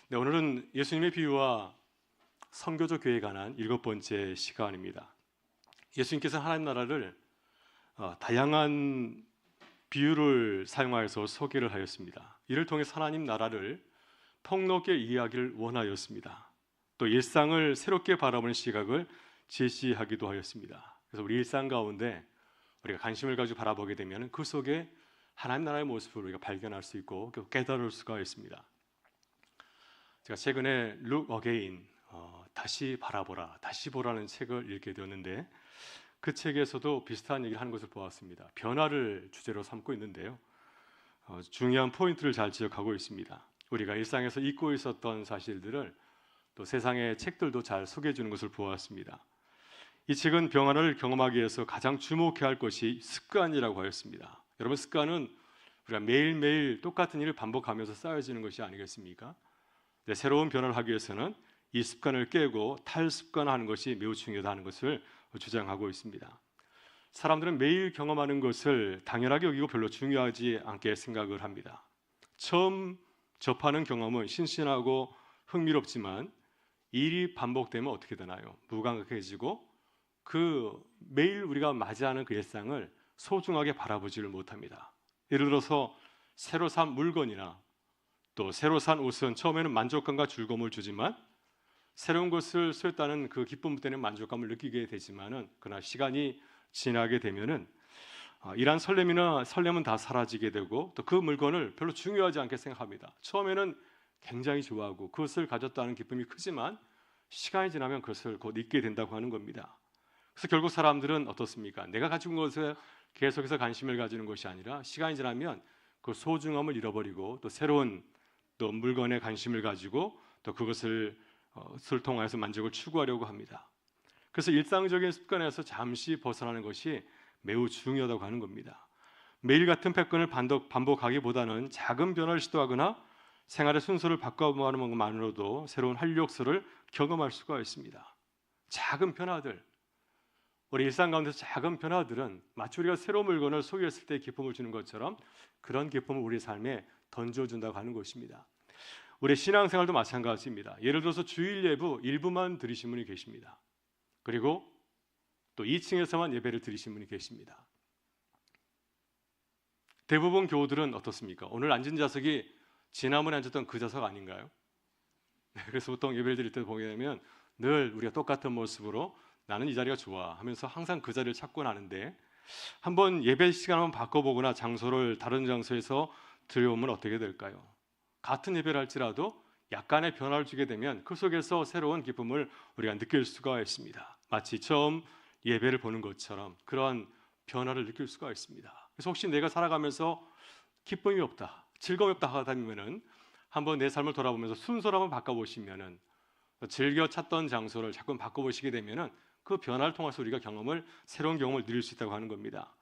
네, 오늘은 예수님의 비유와 선교적 교회에 관한 7번째 시간입니다. 예수님께서 하나님 나라를 다양한 비유를 사용하여서 소개를 하였습니다. 이를 통해 하나님 나라를 폭넓게 이해하기를 원하였습니다. 또 일상을 새롭게 바라보는 시각을 제시하기도 하였습니다. 그래서 우리 일상 가운데 우리가 관심을 가지고 바라보게 되면 그 속에 하나님 나라의 모습을 우리가 발견할 수 있고 깨달을 수가 있습니다. 제가 최근에 Look Again, 다시 바라보라, 다시 보라는 책을 읽게 되었는데 그 책에서도 비슷한 얘기를 하는 것을 보았습니다. 변화를 주제로 삼고 있는데요. 중요한 포인트를 잘 지적하고 있습니다. 우리가 일상에서 잊고 있었던 사실들을 또 세상의 책들도 잘 소개해 주는 것을 보았습니다. 이 책은 변화를 경험하기 위해서 가장 주목해야 할 것이 습관이라고 하였습니다. 여러분, 습관은 우리가 매일매일 똑같은 일을 반복하면서 쌓여지는 것이 아니겠습니까? 네, 새로운 변화를 하기 위해서는 이 습관을 깨고 탈습관화하는 것이 매우 중요하다는 것을 주장하고 있습니다. 사람들은 매일 경험하는 것을 당연하게 여기고 별로 중요하지 않게 생각을 합니다. 처음 접하는 경험은 신선하고 흥미롭지만 일이 반복되면 어떻게 되나요? 무감각해지고 매일 우리가 맞이하는 그 일상을 소중하게 바라보지를 못합니다. 예를 들어서 새로 산 물건이나 또 새로 산 옷은 처음에는 만족감과 즐거움을 주지만 새로운 것을 쓰였다는 그 기쁨 때문에 만족감을 느끼게 되지만은 그러나 시간이 지나게 되면은 이러한 설렘은 다 사라지게 되고 또 그 물건을 별로 중요하지 않게 생각합니다. 처음에는 굉장히 좋아하고 그것을 가졌다는 기쁨이 크지만 시간이 지나면 그것을 곧 잊게 된다고 하는 겁니다. 그래서 결국 사람들은 어떻습니까? 내가 가지고 있는 것에 계속해서 관심을 가지는 것이 아니라 시간이 지나면 그 소중함을 잃어버리고 또 새로운 또 물건에 관심을 가지고 또 그것을 통해서 만족을 추구하려고 합니다. 그래서 일상적인 습관에서 잠시 벗어나는 것이 매우 중요하다고 하는 겁니다. 매일 같은 패턴을 반복하기보다는 작은 변화를 시도하거나 생활의 순서를 바꿔보는 것만으로도 새로운 활력소를 경험할 수가 있습니다. 작은 변화들, 우리 일상 가운데서 작은 변화들은 마치 우리가 새로운 물건을 소유했을 때 기쁨을 주는 것처럼 그런 기쁨을 우리 삶에 던져준다고 하는 것입니다. 우리 신앙생활도 마찬가지입니다. 예를 들어서 주일 예부 일부만 드리신 분이 계십니다. 그리고 또 2층에서만 예배를 드리신 분이 계십니다. 대부분 교우들은 어떻습니까? 오늘 앉은 좌석이 지난번에 앉았던 그 좌석 아닌가요? 그래서 보통 예배를 드릴 때 보게 되면 늘 우리가 똑같은 모습으로 나는 이 자리가 좋아 하면서 항상 그 자리를 찾곤 하는데 한번 예배 시간 한번 바꿔보거나 장소를 다른 장소에서 드려오면 어떻게 될까요? 같은 예배를 할지라도 약간의 변화를 주게 되면 그 속에서 새로운 기쁨을 우리가 느낄 수가 있습니다. 마치 처음 예배를 보는 것처럼 그런 변화를 느낄 수가 있습니다. 그래서 혹시 내가 살아가면서 기쁨이 없다, 즐거움이 없다 하다면은 한번 내 삶을 돌아보면서 순서를 한번 바꿔보시면은 즐겨 찾던 장소를 자꾸 바꿔보시게 되면은 그 변화를 통해서 우리가 새로운 경험을 누릴 수 있다고 하는 겁니다.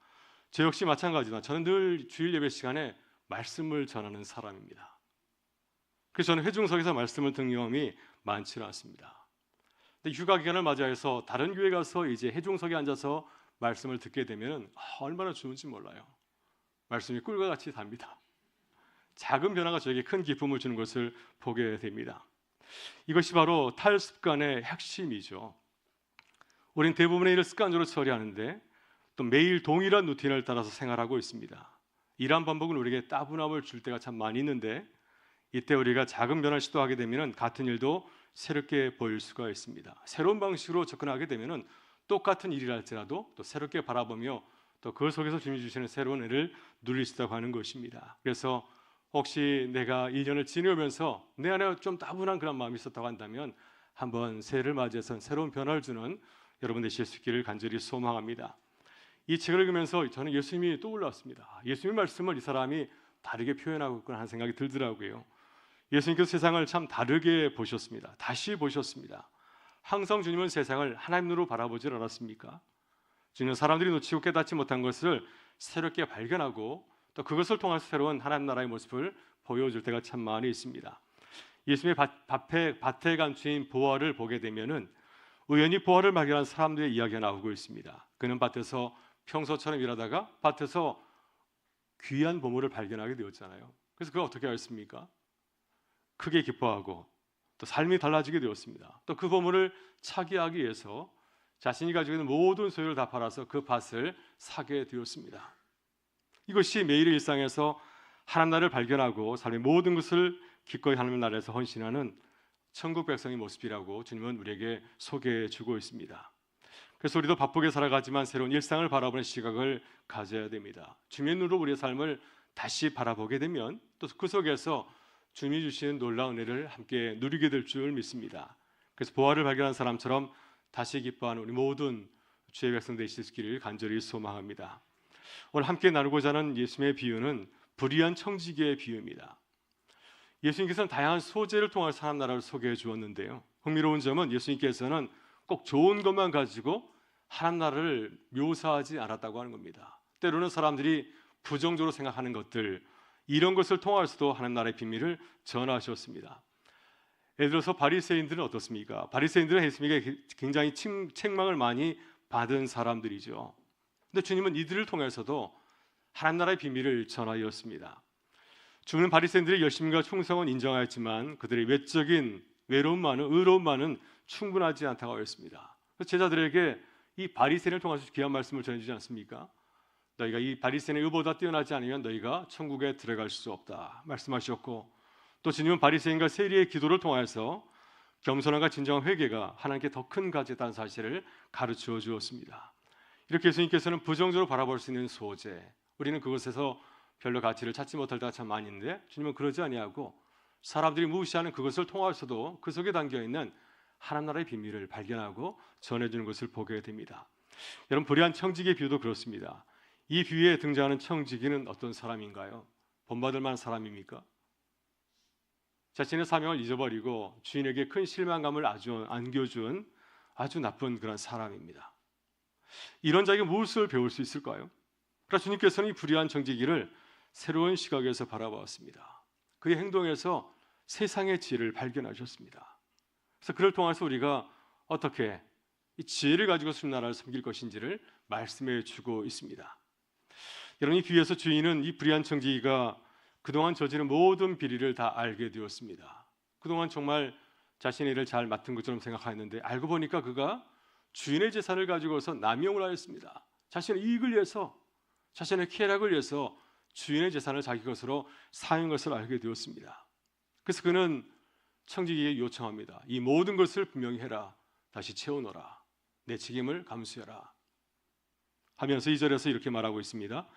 저 역시 마찬가지지만 저는 늘 주일 예배 시간에 말씀을 전하는 사람입니다. 그래서 저는 회중석에서 말씀을 듣는 경험이 많지는 않습니다. 근데 휴가 기간을 맞이해서 다른 교회 가서 이제 회중석에 앉아서 말씀을 듣게 되면 얼마나 좋은지 몰라요. 말씀이 꿀과 같이 답니다. 작은 변화가 저에게 큰 기쁨을 주는 것을 보게 됩니다. 이것이 바로 탈습관의 핵심이죠. 우린 대부분의 일을 습관적으로 처리하는데 또 매일 동일한 루틴을 따라서 생활하고 있습니다. 이러한 반복은 우리에게 따분함을 줄 때가 참 많이 있는데 이때 우리가 작은 변화를 시도하게 되면 같은 일도 새롭게 보일 수가 있습니다. 새로운 방식으로 접근하게 되면 똑같은 일이라 할지라도 또 새롭게 바라보며 또 그 속에서 주님이 주시는 새로운 일을 누릴 수 있다고 하는 것입니다. 그래서 혹시 내가 1년을 지내면서 내 안에 좀 따분한 그런 마음이 있었다고 한다면 한번 새해를 맞이해서 새로운 변화를 주는 여러분 되실 수 있기를 간절히 소망합니다. 이 책을 읽으면서 저는 예수님이 떠올랐습니다. 예수님의 말씀을 이 사람이 다르게 표현하고 있구나 하는 생각이 들더라고요. 예수님께서 세상을 참 다르게 보셨습니다. 다시 보셨습니다. 항상 주님은 세상을 하나님 눈으로 바라보지 않았습니까? 주님은 사람들이 놓치고 깨닫지 못한 것을 새롭게 발견하고 또 그것을 통해서 새로운 하나님 나라의 모습을 보여줄 때가 참 많이 있습니다. 예수님의 밭에 감추인 보화를 보게 되면은 우연히 보화를 발견한 사람들의 이야기가 나오고 있습니다. 그는 밭에서 평소처럼 일하다가 밭에서 귀한 보물을 발견하게 되었잖아요. 그래서 그걸 어떻게 하였습니까? 크게 기뻐하고 또 삶이 달라지게 되었습니다. 또 그 보물을 차기하기 위해서 자신이 가지고 있는 모든 소유를 다 팔아서 그 밭을 사게 되었습니다. 이것이 매일의 일상에서 하나님 나라를 발견하고 삶의 모든 것을 기꺼이 하나님 나라에서 헌신하는 천국 백성의 모습이라고 주님은 우리에게 소개해 주고 있습니다. 그래서 우리도 바쁘게 살아가지만 새로운 일상을 바라보는 시각을 가져야 됩니다. 주님의 눈으로 우리의 삶을 다시 바라보게 되면 또 그 속에서 주님이 주시는 놀라운 은혜를 함께 누리게 될 줄 믿습니다. 그래서 보화를 발견한 사람처럼 다시 기뻐하는 우리 모든 주의 백성 되시기를 간절히 소망합니다. 오늘 함께 나누고자 하는 예수님의 비유는 불의한 청지기의 비유입니다. 예수님께서는 다양한 소재를 통해서 하나님 나라를 소개해 주었는데요, 흥미로운 점은 예수님께서는 꼭 좋은 것만 가지고 하나님 나라를 묘사하지 않았다고 하는 겁니다. 때로는 사람들이 부정적으로 생각하는 것들, 이런 것을 통해서도 하나님 나라의 비밀을 전하셨습니다. 예를 들어서 바리새인들은 어떻습니까? 바리새인들은 예수님에게 굉장히 책망을 많이 받은 사람들이죠. 근데 주님은 이들을 통해서도 하나님 나라의 비밀을 전하였습니다. 주님은 바리새인들의 열심과 충성은 인정하였지만 그들의 외적인 외로움만은, 의로움만은 충분하지 않다고 하였습니다. 제자들에게 이 바리새인을 통해서 귀한 말씀을 전해주지 않습니까? 너희가 이 바리새인의 의보다 뛰어나지 않으면 너희가 천국에 들어갈 수 없다 말씀하셨고, 또 주님은 바리새인과 세리의 기도를 통해서 겸손함과 진정한 회개가 하나님께 더 큰 가치다는 사실을 가르쳐 주었습니다. 이렇게 예수님께서는 부정적으로 바라볼 수 있는 소재, 우리는 그것에서 별로 가치를 찾지 못할 때가 참 많이 있는데 주님은 그러지 아니하고 사람들이 무시하는 그것을 통해서도 그 속에 담겨있는 하나님 나라의 비밀을 발견하고 전해주는 것을 보게 됩니다. 여러분, 불의한 청지기의 비유도 그렇습니다. 이 비유에 등장하는 청지기는 어떤 사람인가요? 본받을 만한 사람입니까? 자신의 사명을 잊어버리고 주인에게 큰 실망감을 안겨준 아주 나쁜 그런 사람입니다. 이런 자에게 무엇을 배울 수 있을까요? 그러나 주님께서는 이 불의한 청지기를 새로운 시각에서 바라보았습니다. 그의 행동에서 세상의 지혜를 발견하셨습니다. 그래서 그를 통해서 우리가 어떻게 이 지혜를 가지고 주님 나라를 섬길 것인지를 말씀해 주고 있습니다. 여러분, 이 비유에서 주인은 이 불의한 청지기가 그동안 저지른 모든 비리를 다 알게 되었습니다. 그동안 정말 자신의 일을 잘 맡은 것처럼 생각하였는데 알고 보니까 그가 주인의 재산을 가지고서 남용을 하였습니다. 자신의 이익을 위해서, 자신의 쾌락을 위해서 주인의 재산을 자기 것으로 사용한 것을 알게 되었습니다. 그래서 그는 청지기에게 요청합니다. 이 모든 것을 분명히 해라. 다시 채워넣어라. 내 책임을 감수해라 하면서 2절에서 이렇게 말하고 있습니다.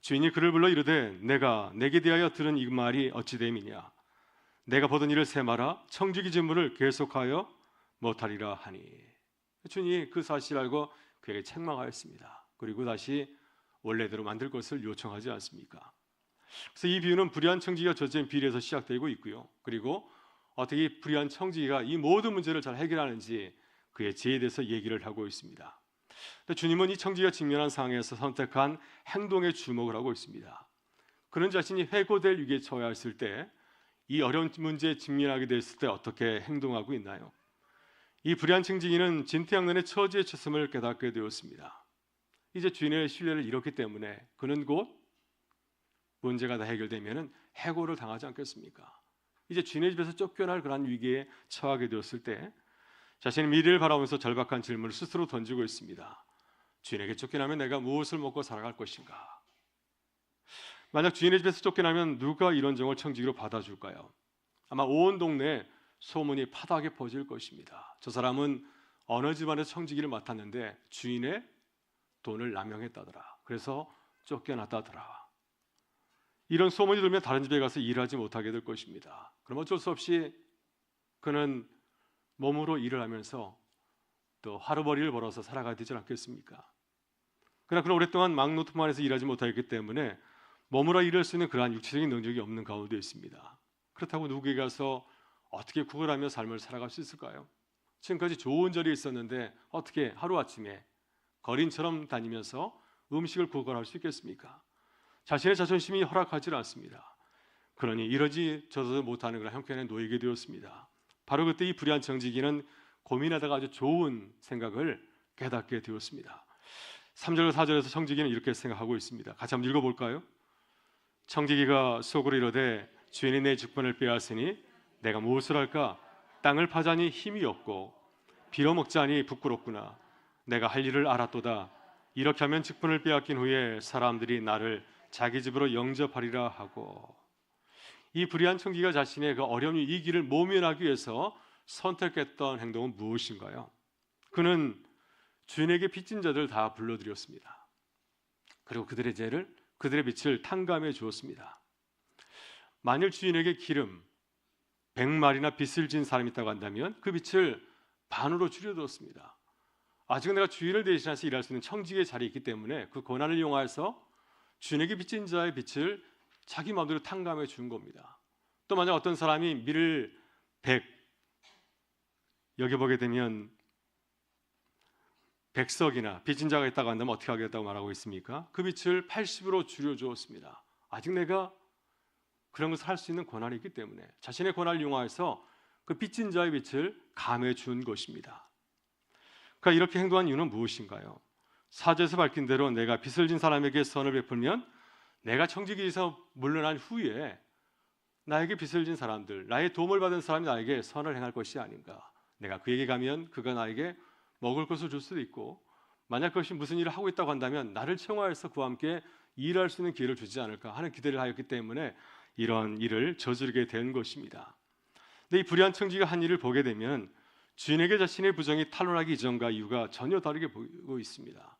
주인이 그를 불러 이르되 내가 내게 대하여 들은 이 말이 어찌 됨이냐. 내가 보던 일을 세마라. 청지기 직무를 계속하여 못하리라 하니. 주인이 그 사실을 알고 그에게 책망하였습니다. 그리고 다시 원래대로 만들 것을 요청하지 않습니까? 그래서 이 비유는 불의한 청지기가 저지른 비리에서 시작되고 있고요, 그리고 어떻게 불의한 청지기가 이 모든 문제를 잘 해결하는지 그의 지혜에 대해서 얘기를 하고 있습니다. 주님은 이 청지기가 직면한 상황에서 선택한 행동에 주목을 하고 있습니다. 그는 자신이 해고될 위기에 처했을 때, 이 어려운 문제에 직면하게 됐을 때 어떻게 행동하고 있나요? 이 불의한 청지기는 진퇴양난의 처지에 처했음을 깨닫게 되었습니다. 이제 주인의 신뢰를 잃었기 때문에 그는 곧 문제가 다 해결되면 해고를 당하지 않겠습니까? 이제 주인의 집에서 쫓겨날 그런 위기에 처하게 되었을 때 자신의 미래를 바라보면서 절박한 질문을 스스로 던지고 있습니다. 주인에게 쫓겨나면 내가 무엇을 먹고 살아갈 것인가? 만약 주인의 집에서 쫓겨나면 누가 이런 정을 청지기로 받아줄까요? 아마 온 동네에 소문이 파다하게 퍼질 것입니다. 저 사람은 어느 집안에서 청지기를 맡았는데 주인의 돈을 남용했다더라. 그래서 쫓겨났다더라. 이런 소문이 들면 다른 집에 가서 일하지 못하게 될 것입니다. 그럼 어쩔 수 없이 그는 몸으로 일을 하면서 또 하루벌이를 벌어서 살아가야 되지 않겠습니까? 그러나 그는 오랫동안 막노트 안에서 일하지 못하였기 때문에 몸으로 일할 수 있는 그러한 육체적인 능력이 없는 가운데 있습니다. 그렇다고 누구에게 가서 어떻게 구걸하며 삶을 살아갈 수 있을까요? 지금까지 좋은 절이 있었는데 어떻게 하루아침에 거린처럼 다니면서 음식을 구걸할 수 있겠습니까? 자신의 자존심이 허락하지 않습니다. 그러니 이러지 저러지 못하는 그런 형편에 놓이게 되었습니다. 바로 그때 이 불의한 청지기는 고민하다가 아주 좋은 생각을 깨닫게 되었습니다. 3절과 4절에서 청지기는 이렇게 생각하고 있습니다. 같이 한번 읽어볼까요? 청지기가 속으로 이르되 주인이 내 직분을 빼앗으니 내가 무엇을 할까? 땅을 파자니 힘이 없고 빌어먹자니 부끄럽구나. 내가 할 일을 알았도다. 이렇게 하면 직분을 빼앗긴 후에 사람들이 나를 자기 집으로 영접하리라 하고. 이 불의한 청지기가 자신의 그 어려운 이 길을 모면하기 위해서 선택했던 행동은 무엇인가요? 그는 주인에게 빚진 자들 다 불러들였습니다. 그리고 그들의 죄를, 그들의 빚을 탕감해 주었습니다. 만일 주인에게 기름 100마리나 빚을 진 사람이 있다고 한다면 그 빚을 반으로 줄여두었습니다. 아직은 내가 주인을 대신해서 일할 수 있는 청지기의 자리에 있기 때문에 그 권한을 이용해서 주인에게 빚진 자의 빚을 자기 마음대로 탕감해 준 겁니다. 또 만약 어떤 사람이 밀을 100 여겨보게 되면 100석이나 빚진 자가 있다고 한다면 어떻게 하겠다고 말하고 있습니까? 그 빚을 80으로 줄여주었습니다. 아직 내가 그런 것을 할 수 있는 권한이 있기 때문에 자신의 권한을 이용해서 그 빚진 자의 빚을 감해 준 것입니다. 그러니까 이렇게 행동한 이유는 무엇인가요? 사제에서 밝힌 대로 내가 빚을 진 사람에게 선을 베풀면 내가 청지기에서 물러난 후에 나에게 빚을 진 사람들, 나의 도움을 받은 사람이 나에게 선을 행할 것이 아닌가. 내가 그에게 가면 그가 나에게 먹을 것을 줄 수도 있고, 만약 그것이 무슨 일을 하고 있다고 한다면 나를 채용하여서 그와 함께 일할 수 있는 기회를 주지 않을까 하는 기대를 하였기 때문에 이런 일을 저지르게 된 것입니다. 근데 이 불의한 청지기가 한 일을 보게 되면 주인에게 자신의 부정이 탄로나기 이전과 이유가 전혀 다르게 보이고 있습니다.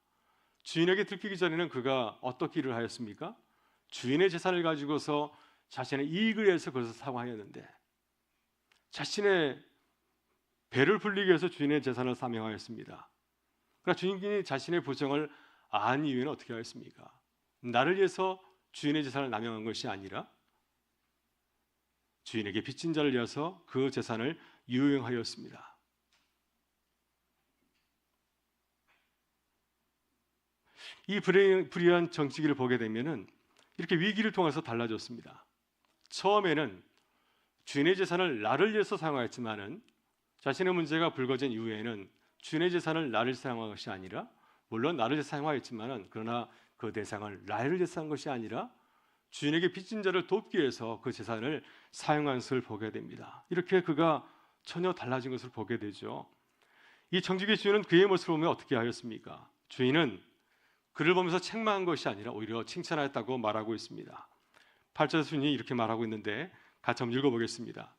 주인에게 들키기 전에는 그가 어떻게 일을 하였습니까? 주인의 재산을 가지고서 자신의 이익을 위해서 그것을 사용하였는데, 자신의 배를 불리기 위해서 주인의 재산을 사명하였습니다. 그러나 주인이 자신의 부정을 안 이유에는 어떻게 하였습니까? 나를 위해서 주인의 재산을 남용한 것이 아니라 주인에게 빚진 자를 위해서 그 재산을 유용하였습니다. 이 불의한 정치기를 보게 되면은 이렇게 위기를 통해서 달라졌습니다. 처음에는 주인의 재산을 나를 위해서 사용하였지만은 자신의 문제가 불거진 이후에는 주인의 재산을 나를 사용한 것이 아니라, 물론 나를 사용하였지만은 그러나 그 대상을 나를 위해서 한 것이 아니라 주인에게 빚진 자를 돕기 위해서 그 재산을 사용한 것을 보게 됩니다. 이렇게 그가 전혀 달라진 것을 보게 되죠. 이 청지기의 주인은 그의 모습을 보며 어떻게 하였습니까? 주인은 그를 보면서 책망한 것이 아니라 오히려 칭찬하였다고 말하고 있습니다. 8절에서 주인이 이렇게 말하고 있는데 같이 한번 읽어보겠습니다.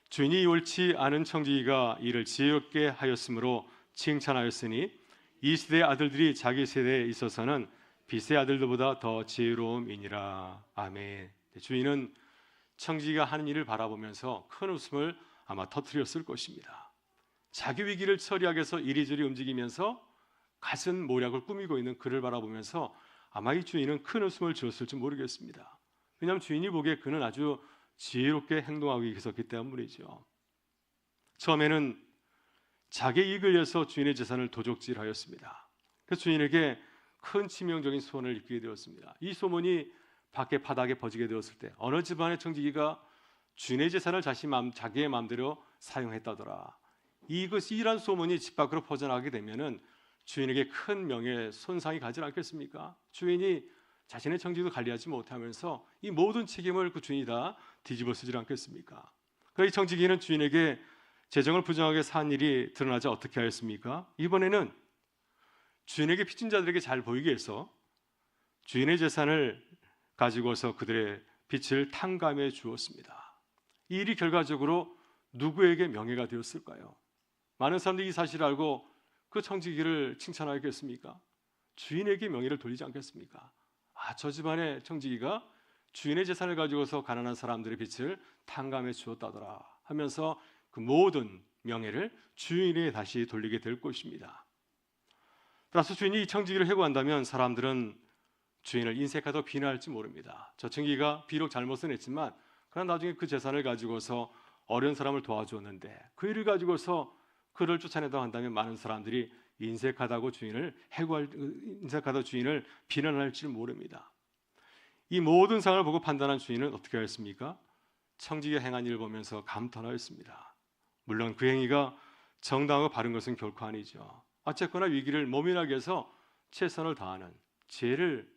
주인이 옳지 않은 청지기가 이를 지혜롭게 하였으므로 칭찬하였으니 이 세대의 아들들이 자기 세대에 있어서는 빚의 아들들보다 더 지혜로움이니라. 아멘. 주인은 청지기가 하는 일을 바라보면서 큰 웃음을 아마 터뜨렸을 것입니다. 자기 위기를 처리하기 위해서 이리저리 움직이면서 갖은 모략을 꾸미고 있는 그를 바라보면서 아마 이 주인은 큰 웃음을 지었을지 모르겠습니다. 왜냐하면 주인이 보기에 그는 아주 지혜롭게 행동하고 있었기 때문이죠. 처음에는 자기 이익을 위해서 주인의 재산을 도적질하였습니다. 그래서 주인에게 큰 치명적인 소원을 입게 되었습니다. 이 소문이 밖에 바닥에 퍼지게 되었을 때 어느 집안의 청지기가 주인의 재산을 자기의 마음대로 사용했다더라. 이러한 소문이 집 밖으로 퍼져나가게 되면은 주인에게 큰 명예 손상이 가지 않겠습니까? 주인이 자신의 청지기도 관리하지 못하면서 이 모든 책임을 그 주인이 다 뒤집어 쓰지 않겠습니까? 그러나 이 청지기는 주인에게 재정을 부정하게 산 일이 드러나자 어떻게 하였습니까? 이번에는 주인에게 빚진 자들에게 잘 보이게 해서 주인의 재산을 가지고서 그들의 빚을 탕감해 주었습니다. 이 일이 결과적으로 누구에게 명예가 되었을까요? 많은 사람들이 이 사실을 알고 그 청지기를 칭찬하겠습니까? 주인에게 명예를 돌리지 않겠습니까? 저 집안의 청지기가 주인의 재산을 가지고서 가난한 사람들의 빚을 탕감해 주었다더라 하면서 그 모든 명예를 주인에게 다시 돌리게 될 것입니다. 따라서 주인이 이 청지기를 해고한다면 사람들은 주인을 인색하다고 비난할지 모릅니다. 저 청지기가 비록 잘못은 했지만 그러나 나중에 그 재산을 가지고서 어려운 사람을 도와주었는데 그 일을 가지고서 그를 쫓아내다고 한다면 많은 사람들이 인색하다고 주인을 비난할지 모릅니다. 이 모든 상황을 보고 판단한 주인은 어떻게 하였습니까? 청지기가 행한 일을 보면서 감탄하였습니다. 물론 그 행위가 정당하고 바른 것은 결코 아니죠. 어쨌거나 위기를 모면하기 위해서 최선을 다하는, 지혜를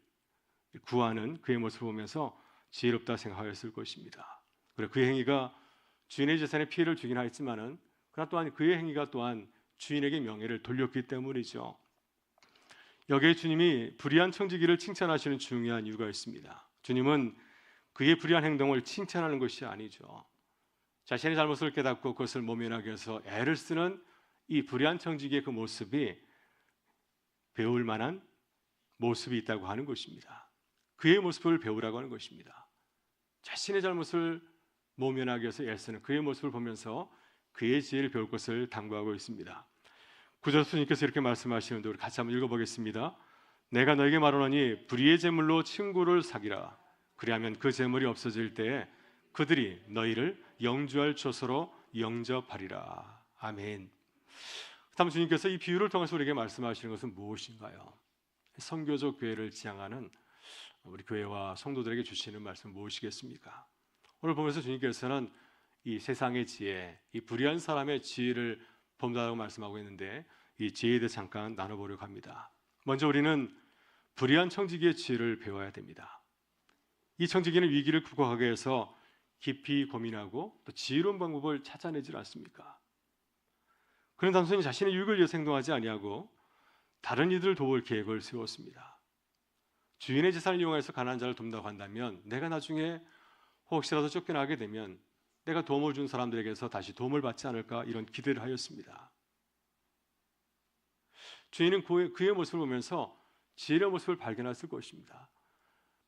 구하는 그의 모습을 보면서 지혜롭다 생각하였을 것입니다. 그리고 그 행위가 주인의 재산에 피해를 주긴 하였지만은 그러나 또한 그의 행위가 또한 주인에게 명예를 돌렸기 때문이죠. 여기에 주님이 불의한 청지기를 칭찬하시는 중요한 이유가 있습니다. 주님은 그의 불의한 행동을 칭찬하는 것이 아니죠. 자신의 잘못을 깨닫고 그것을 모면하기 위해서 애를 쓰는 이 불의한 청지기의 그 모습이 배울 만한 모습이 있다고 하는 것입니다. 그의 모습을 배우라고 하는 것입니다. 자신의 잘못을 모면하기 위해서 애쓰는 그의 모습을 보면서 그의 지혜를 배울 것을 당부하고 있습니다. 9절 주님께서 이렇게 말씀하시는데 우리 같이 한번 읽어보겠습니다. 내가 너에게 말하노니 불의의 제물로 친구를 사귀라. 그리하면 그 제물이 없어질 때에 그들이 너희를 영주할 처소로 영접하리라. 아멘. 다음 주님께서 이 비유를 통해서 우리에게 말씀하시는 것은 무엇인가요? 선교적 교회를 지향하는 우리 교회와 성도들에게 주시는 말씀 무엇이겠습니까? 오늘 보면서 주님께서는 이 세상의 지혜, 이 불의한 사람의 지혜를 본다고 말씀하고 있는데 이 지혜에 대해 잠깐 나눠보려고 합니다. 먼저 우리는 불의한 청지기의 지혜를 배워야 됩니다. 이 청지기는 위기를 극복하기 위해서 깊이 고민하고 또 지혜로운 방법을 찾아내질 않습니까? 그는 단순히 자신의 유익을 위해서 행동하지 아니하고 다른 이들을 도울 계획을 세웠습니다. 주인의 재산을 이용해서 가난한 자를 돕는다고 한다면 내가 나중에 혹시라도 쫓겨나게 되면 내가 도움을 준 사람들에게서 다시 도움을 받지 않을까 이런 기대를 하였습니다. 주인은 그의 모습을 보면서 지혜로운 모습을 발견했을 것입니다.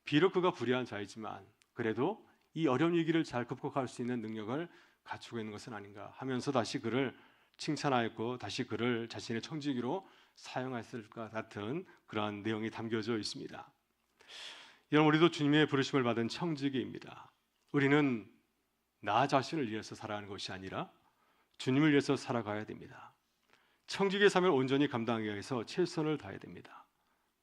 비록 그가 불의한 자이지만 그래도 이 어려운 위기를 잘 극복할 수 있는 능력을 갖추고 있는 것은 아닌가 하면서 다시 그를 칭찬하였고 다시 그를 자신의 청지기로 사용했을 것 같은 그러한 내용이 담겨져 있습니다. 여러분, 우리도 주님의 부르심을 받은 청지기입니다. 우리는 나 자신을 위해서 살아가는 것이 아니라 주님을 위해서 살아가야 됩니다. 청지기의 삶을 온전히 감당하기 위해서 최선을 다해야 됩니다.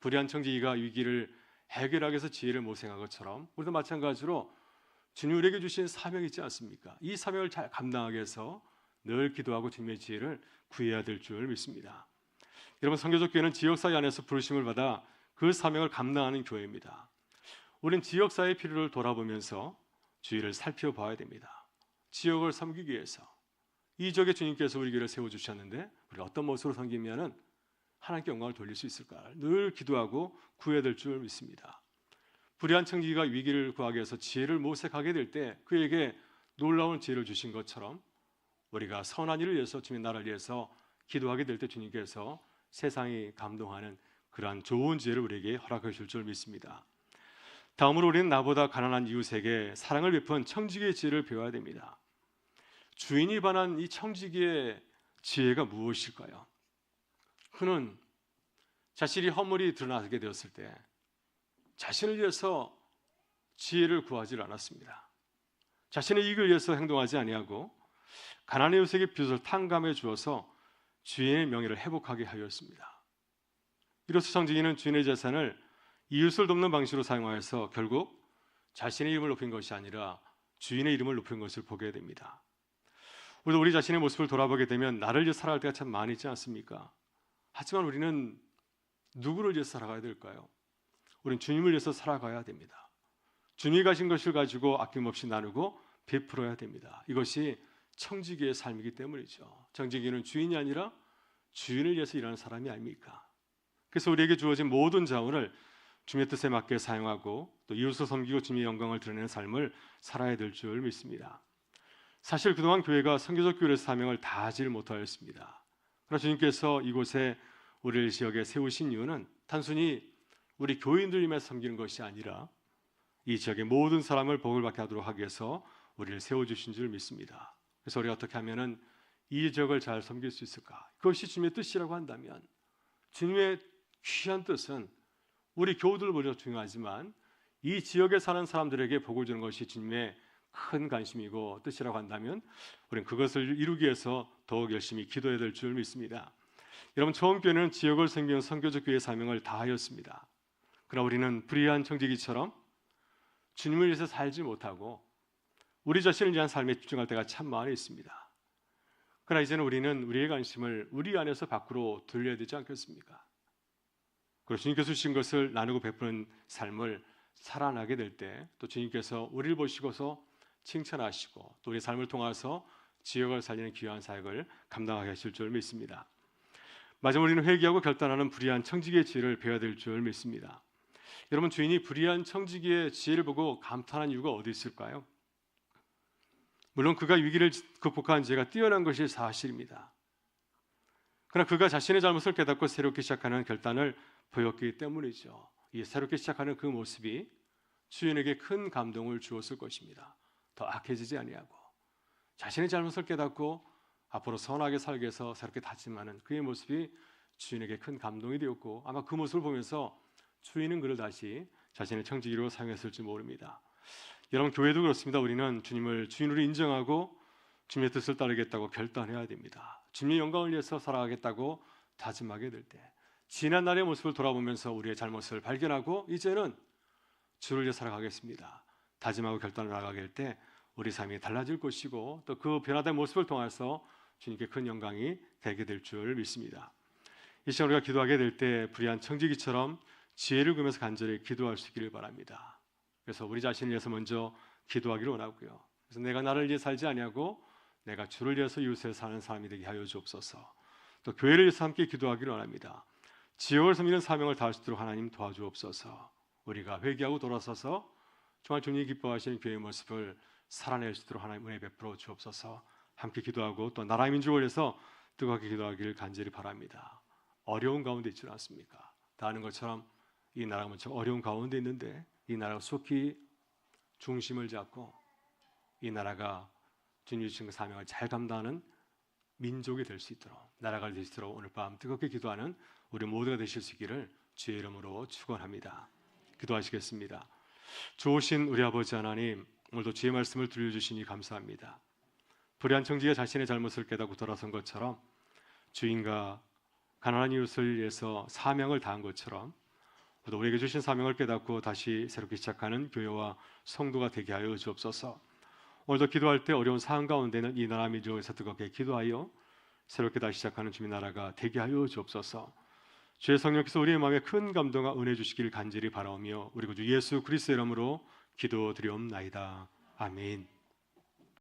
불의한 청지기가 위기를 해결하기 위해서 지혜를 모색한 것처럼 우리도 마찬가지로 주님 우리에게 주신 사명이 있지 않습니까? 이 사명을 잘 감당하기 위해서 늘 기도하고 주님의 지혜를 구해야 될 줄 믿습니다. 여러분, 선교적 교회는 지역사회 안에서 부르심을 받아 그 사명을 감당하는 교회입니다. 우리는 지역사회의 필요를 돌아보면서 주의를 살펴봐야 됩니다. 지역을 섬기기 위해서 이 지역에 주님께서 우리 교회를 세워주셨는데 우리가 어떤 모습으로 섬기면 하나님께 영광을 돌릴 수 있을까 늘 기도하고 구해야 될 줄 믿습니다. 불의한 청지기가 위기를 구하기 위해서 지혜를 모색하게 될 때 그에게 놀라운 지혜를 주신 것처럼 우리가 선한 일을 위해서 주님의 나라를 위해서 기도하게 될 때 주님께서 세상이 감동하는 그러한 좋은 지혜를 우리에게 허락해 줄 줄 믿습니다. 다음으로 우리는 나보다 가난한 이웃에게 사랑을 베푼 청지기의 지혜를 배워야 됩니다. 주인이 반한 이 청지기의 지혜가 무엇일까요? 그는 자신이 허물이 드러나게 되었을 때 자신을 위해서 지혜를 구하지 않았습니다. 자신의 이익을 위해서 행동하지 아니하고 가난한 이웃에게 빚을 탕감해 주어서 주인의 명예를 회복하게 하였습니다. 이로써 청지기는 주인의 재산을 이웃을 돕는 방식으로 사용하여서 결국 자신의 이름을 높인 것이 아니라 주인의 이름을 높인 것을 보게 됩니다. 우리도 우리 자신의 모습을 돌아보게 되면 나를 위해 살아갈 때가 참 많이 있지 않습니까? 하지만 우리는 누구를 위해서 살아가야 될까요? 우리는 주님을 위해서 살아가야 됩니다. 주님이 가신 것을 가지고 아낌없이 나누고 베풀어야 됩니다. 이것이 청지기의 삶이기 때문이죠. 청지기는 주인이 아니라 주인을 위해서 일하는 사람이 아닙니까? 그래서 우리에게 주어진 모든 자원을 주님의 뜻에 맞게 사용하고 또 이웃을 섬기고 주님의 영광을 드러내는 삶을 살아야 될 줄 믿습니다. 사실 그동안 교회가 선교적 교회의 사명을 다하지 못하였습니다. 그러나 주님께서 이곳에 우리를 지역에 세우신 이유는 단순히 우리 교인들임에 섬기는 것이 아니라 이 지역의 모든 사람을 복을 받게 하도록 하기 위해서 우리를 세워주신 줄 믿습니다. 그래서 우리가 어떻게 하면 이 지역을 잘 섬길 수 있을까? 그것이 주님의 뜻이라고 한다면 주님의 귀한 뜻은 우리 교우들 모두 중요하지만 이 지역에 사는 사람들에게 복을 주는 것이 주님의 큰 관심이고 뜻이라고 한다면 우리는 그것을 이루기 위해서 더욱 열심히 기도해야 될 줄 믿습니다. 여러분, 처음 교회는 지역을 섬기는 선교적 교회의 사명을 다하였습니다. 그러나 우리는 불의한 청지기처럼 주님을 위해서 살지 못하고 우리 자신을 위한 삶에 집중할 때가 참 많이 있습니다. 그러나 이제는 우리는 우리의 관심을 우리 안에서 밖으로 돌려야 되지 않겠습니까? 그리고 주님께서 주신 것을 나누고 베푸는 삶을 살아나게 될 때 또 주님께서 우리를 보시고서 칭찬하시고 또 우리 삶을 통해서 지역을 살리는 귀한 사역을 감당하게 하실 줄 믿습니다. 마지막으로 우리는 회개하고 결단하는 불의한 청지기의 지혜를 배워야 될 줄 믿습니다. 여러분, 주인이 불의한 청지기의 지혜를 보고 감탄한 이유가 어디 있을까요? 물론 그가 위기를 극복한 지혜가 뛰어난 것이 사실입니다. 그러나 그가 자신의 잘못을 깨닫고 새롭게 시작하는 결단을 보였기 때문이죠. 이 새롭게 시작하는 그 모습이 주인에게 큰 감동을 주었을 것입니다. 더 악해지지 아니하고 자신의 잘못을 깨닫고 앞으로 선하게 살기 위해서 새롭게 다짐하는 그의 모습이 주인에게 큰 감동이 되었고, 아마 그 모습을 보면서 주인은 그를 다시 자신의 청지기로 사용했을지 모릅니다. 여러분, 교회도 그렇습니다. 우리는 주님을 주인으로 인정하고 주님의 뜻을 따르겠다고 결단해야 됩니다. 주님의 영광을 위해서 살아가겠다고 다짐하게 될 때, 지난 날의 모습을 돌아보면서 우리의 잘못을 발견하고 이제는 주를 위해 살아가겠습니다 다짐하고 결단을 나가게 될 때 우리 삶이 달라질 것이고, 또 그 변화된 모습을 통해서 주님께 큰 영광이 되게 될 줄 믿습니다. 이 시간 우리가 기도하게 될 때 불의한 청지기처럼 지혜를 구하면서 간절히 기도할 수 있기를 바랍니다. 그래서 우리 자신을 위해서 먼저 기도하기를 원하고요. 그래서 내가 나를 위해 살지 아니하고 내가 주를 위해서 이웃에 사는 사람이 되게 하여 주옵소서. 또 교회를 위해서 함께 기도하기를 원합니다. 지역을 섬기는 사명을 다할 수 있도록 하나님 도와주옵소서. 우리가 회개하고 돌아서서 정말 주님이 기뻐하시는 교회의 모습을 살아낼 수 있도록 하나님 은혜 베풀어 주옵소서. 함께 기도하고 또 나라의 민족을 위해서 뜨겁게 기도하기를 간절히 바랍니다. 어려운 가운데 있지 않습니까? 다 아는 것처럼 이 나라가 엄청 어려운 가운데 있는데 이 나라가 속히 중심을 잡고 이 나라가 주님 주신 그 사명을 잘 감당하는 민족이 될 수 있도록, 나라가 될 수 있도록 오늘 밤 뜨겁게 기도하는 우리 모두가 되실 수 있기를 주의 이름으로 축원합니다. 기도하시겠습니다. 좋으신 우리 아버지 하나님, 오늘도 주의 말씀을 들려주시니 감사합니다. 불의한 청지기가 자신의 잘못을 깨닫고 돌아선 것처럼 주인과 가난한 이웃을 위해서 사명을 다한 것처럼 또 우리에게 주신 사명을 깨닫고 다시 새롭게 시작하는 교회와 성도가 되게 하여 주옵소서. 오늘도 기도할 때 어려운 상황 가운데는 이 나라 민족에서 뜨겁게 기도하여 새롭게 다시 시작하는 주님 나라가 되게 하여 주옵소서. 주의 성령께서 우리의 마음에 큰 감동과 은혜 주시기를 간절히 바라오며 우리 구주 예수 그리스도의 이름으로 기도드리옵나이다. 아멘.